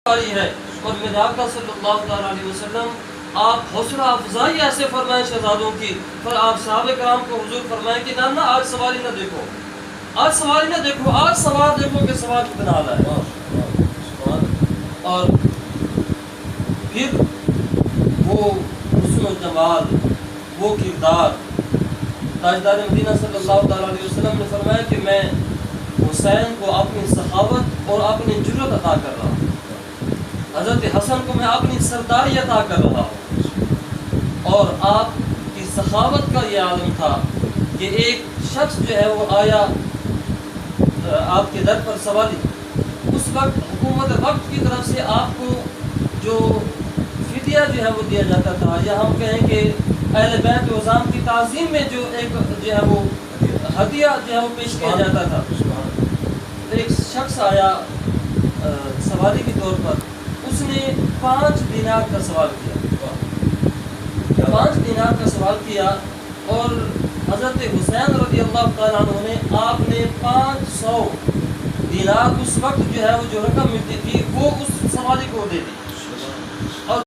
ہے اور میرے آقا صلی اللہ تعالیٰ علیہ وسلم آپ حوصلہ افزائی ایسے فرمائیں شہزادوں کی، پھر آپ صحابہ کرام کو حضور فرمائیں کہ نہ آج سواری نہ دیکھو، آج سواری نہ دیکھو، آج سوار دیکھو کہ سوار کتنا اعلیٰ ہے۔ اور پھر وہ حسن و جمال، وہ کردار، تاجدار مدینہ صلی اللہ تعالیٰ علیہ وسلم نے فرمایا کہ میں حسین کو اپنی سخاوت اور اپنی جرأت عطا کر رہا ہوں، حضرت حسن کو میں اپنی سرداری عطا کر رہا ہوں۔ اور آپ کی سخاوت کا یہ عالم تھا کہ ایک شخص جو ہے وہ آیا آپ کے در پر سوالی، اس وقت حکومت وقت کی طرف سے آپ کو جو فدیہ جو ہے وہ دیا جاتا تھا، یا ہم کہیں کہ اہل بیت وزام کی تعظیم میں جو ایک جو ہے وہ ہدیہ جو ہے وہ پیش کیا جاتا تھا۔ ایک شخص آیا سواری کے طور پر، اس نے 5 دینار کا سوال کیا، 5 دینار کا سوال کیا، اور حضرت حسین رضی اللہ تعالیٰ عنہ نے آپ نے 500 دینار اس وقت جو ہے وہ جو رقم ملتی تھی وہ اس سوالی کو دے دی۔